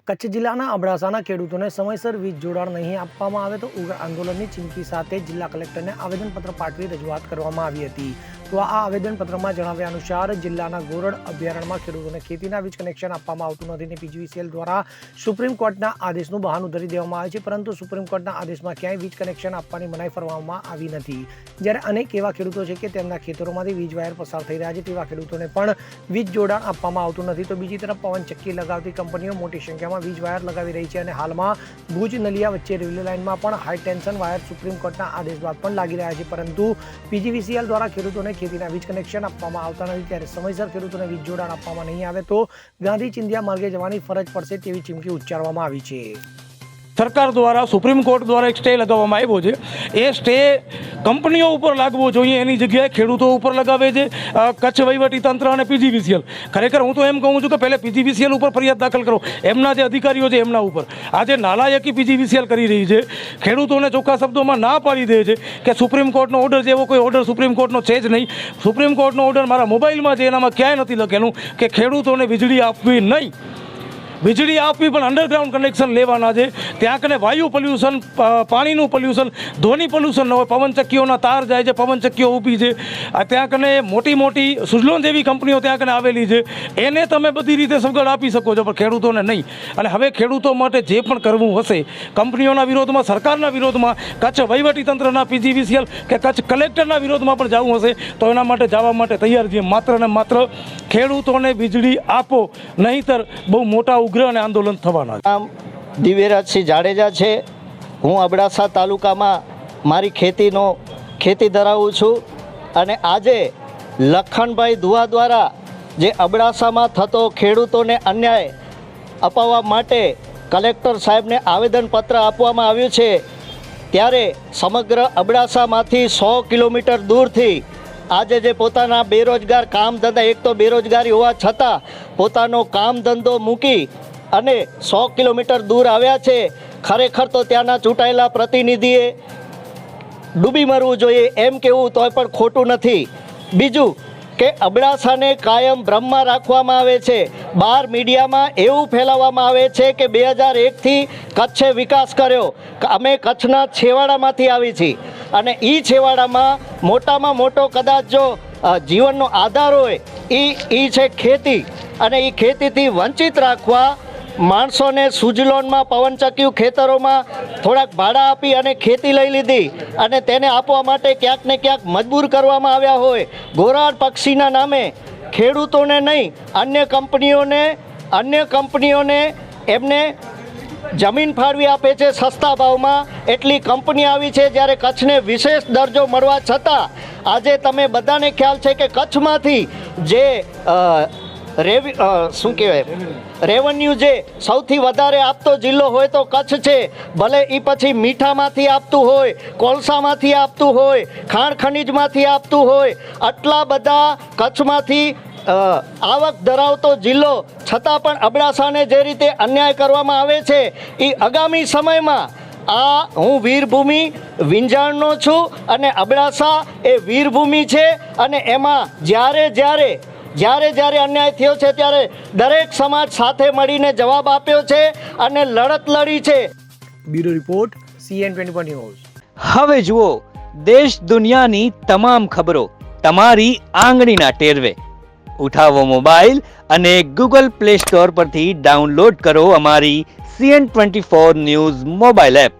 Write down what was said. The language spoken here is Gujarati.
કચ્છ જિલ્લાના અબડાસાના ખેડૂતોને સમયસર વીજ જોડાણ નહીં આપવામાં આવે તો ઉગ્ર આંદોલનની ચીમકી સાથે જિલ્લા કલેક્ટરને આવેદનપત્ર પાઠવી રજૂઆત કરવામાં આવી હતી। તો આ આવેદનપત્રમાં જણાવ્યા અનુસાર જિલ્લાના ગોરડ અભયારણ્યમાં ખેડૂતોને ખેતીના વીજ કનેક્શન આપવામાં આવતું નથી અને પીજીવીસીએલ દ્વારા સુપ્રીમ કોર્ટના આદેશનું બહાનું ધરી દેવામાં આવે છે, પરંતુ સુપ્રીમ કોર્ટના આદેશમાં ક્યાંય વીજ કનેક્શન આપવાની મનાઈ ફરમાવવામાં આવી નથી। જ્યારે અનેક એવા ખેડૂતો છે કે તેમના ખેતરોમાંથી વીજ વાયર પસાર થઈ રહ્યા છે, તેવા ખેડૂતોને પણ વીજ જોડાણ આપવામાં આવતું નથી। તો બીજી તરફ પવન ચક્કી લગાવતી કંપનીઓ મોટી સંખ્યામાં વીજ વાયર લગાવી રહી છે અને હાલમાં ભુજ નલિયા વચ્ચે રેલવે લાઇનમાં પણ હાઈ ટેન્શન વાયર સુપ્રીમ કોર્ટના આદેશ બાદ પણ લાગી રહ્યા છે, પરંતુ પીજીવીસીએલ દ્વારા ખેડૂતોને ખેતીના વીજ કનેક્શન આપવામાં આવતા નથી। ત્યારે સમયસર ખેડૂતોને વીજ જોડાણ આપવામાં નહીં આવે તો ગાંધી ચિંધ્યા માર્ગે જવાની ફરજ પડશે તેવી ચીમકી ઉચ્ચારવામાં આવી છે। સરકાર દ્વારા સુપ્રીમ કોર્ટ દ્વારા એક સ્ટે લગાવવામાં આવ્યો છે, એ સ્ટે કંપનીઓ ઉપર લાગવો જોઈએ, એની જગ્યાએ ખેડૂતો ઉપર લગાવે છે કચ્છ વહીવટી તંત્ર અને પીજીવીસીએલ। ખરેખર હું તો એમ કહું છું કે પહેલાં પીજીવીસીએલ ઉપર ફરિયાદ દાખલ કરો, એમના જે અધિકારીઓ છે એમના ઉપર। આજે નાલાયકી પીજીવીસીએલ કરી રહી છે, ખેડૂતોને ચોખ્ખા શબ્દોમાં ના પાડી દે છે કે સુપ્રીમ કોર્ટનો ઓર્ડર જેવો કોઈ ઓર્ડર સુપ્રીમ કોર્ટનો છે જ નહીં। સુપ્રીમ કોર્ટનો ઓર્ડર મારા મોબાઈલમાં છે, એનામાં ક્યાંય નથી લખેલું કે ખેડૂતોને વીજળી આપવી નહીં। વીજળી આપવી પણ અંડરગ્રાઉન્ડ કનેક્શન લેવાના છે, ત્યાં કને વાયુ પોલ્યુશન, પાણીનું પોલ્યુશન, ધ્વનિ પોલ્યુશન ન હોય। પવનચક્કીઓના તાર જાય છે, પવનચક્કીઓ ઊભી છે, ત્યાં કને મોટી મોટી સુઝલોન જેવી કંપનીઓ ત્યાં કને આવેલી છે, એને તમે બધી રીતે સગવડ આપી શકો છો, પણ ખેડૂતોને નહીં। અને હવે ખેડૂતો માટે જે પણ કરવું હશે, કંપનીઓના વિરોધમાં, સરકારના વિરોધમાં, કચ્છ વહીવટીતંત્રના પીજીવીસીએલ કે કચ્છ કલેક્ટરના વિરોધમાં પણ જવું હશે તો એના માટે જવા માટે તૈયાર છીએ। માત્ર ને માત્ર ખેડૂતોને વીજળી આપો, નહીંતર બહુ મોટા ઉગ્ર અને આંદોલન થવાના છે। નામ દિવ્યરાજસિંહ જાડેજા છે। હું અબડાસા તાલુકામાં મારી ખેતી ધરાવું છું અને આજે લખનભાઈ દુઆ દ્વારા જે અબડાસામાં થતો ખેડૂતોને અન્યાય અપાવવા માટે કલેક્ટર સાહેબને આવેદનપત્ર આપવામાં આવ્યું છે, ત્યારે સમગ્ર અબડાસામાંથી 100 કિલોમીટર દૂરથી આજે જે પોતાના બેરોજગાર કામ ધંધા, એક તો બેરોજગારી હોવા છતાં પોતાનો કામ ધંધો મૂકી અને 100 કિલોમીટર દૂર આવ્યા છે। ખરેખર તો ત્યાંના ચૂંટાયેલા પ્રતિનિધિએ ડૂબી મરવું જોઈએ એમ કહેવું તોય પણ ખોટું નથી। બીજું કે અબડાસાને કાયમ ભ્રમમાં રાખવામાં આવે છે, બહાર મીડિયામાં એવું ફેલાવવામાં આવે છે કે 2001થી કચ્છે વિકાસ કર્યો, અમે કચ્છના છેવાડામાંથી આવી છીએ અને એ છેવાડામાં મોટામાં મોટો કદાચ જો જીવનનો આધાર હોય એ છે ખેતી, અને એ ખેતીથી વંચિત રાખવા માણસોને સુજલોનમાં, પવનચક્કીઓ ખેતરોમાં થોડાક ભાડા આપી અને ખેતી લઈ લીધી અને તેને આપવા માટે ક્યાંક ને ક્યાંક મજબૂર કરવામાં આવ્યા હોય। ગોરાડ પક્ષીના નામે ખેડૂતોને નહીં, અન્ય કંપનીઓને એમને જમીન ફાળવી આપે છે સસ્તા ભાવમાં, એટલી કંપની આવી છે। જ્યારે કચ્છને વિશેષ દરજ્જો મળવા છતાં આજે તમે બધાને ખ્યાલ છે કે કચ્છમાંથી જે શું કહેવાય રેવન્યુ જે સૌથી વધારે આપતો જિલ્લો હોય તો કચ્છ છે, ભલે એ પછી મીઠામાંથી આપતું હોય, કોલસામાંથી આપતું હોય, ખાણ ખનીજમાંથી આપતું હોય, આટલા બધા કચ્છમાંથી આવક ધરાવતો જિલ્લો છતાં પણ અબડાસાને જે રીતે અન્યાય કરવામાં આવે છે એ આગામી સમયમાં હું વીરભૂમિ વિંજાણનો છું અને અબડાસા એ વીરભૂમિ છે અને એમાં જ્યારે અન્યાય થયો છે ત્યારે દરેક સમાજ સાથે મળીને જવાબ આપ્યો છે અને લડત લડી છે। Bureau report CN24 news. હવે જુઓ દેશ દુનિયાની તમામ ખબરો તમારી આંગળીના ટેરવે। ઉઠાવો મોબાઈલ અને ગૂગલ પ્લે સ્ટોર પરથી ડાઉનલોડ કરો અમારી CN24 ન્યૂઝ મોબાઈલ એપ।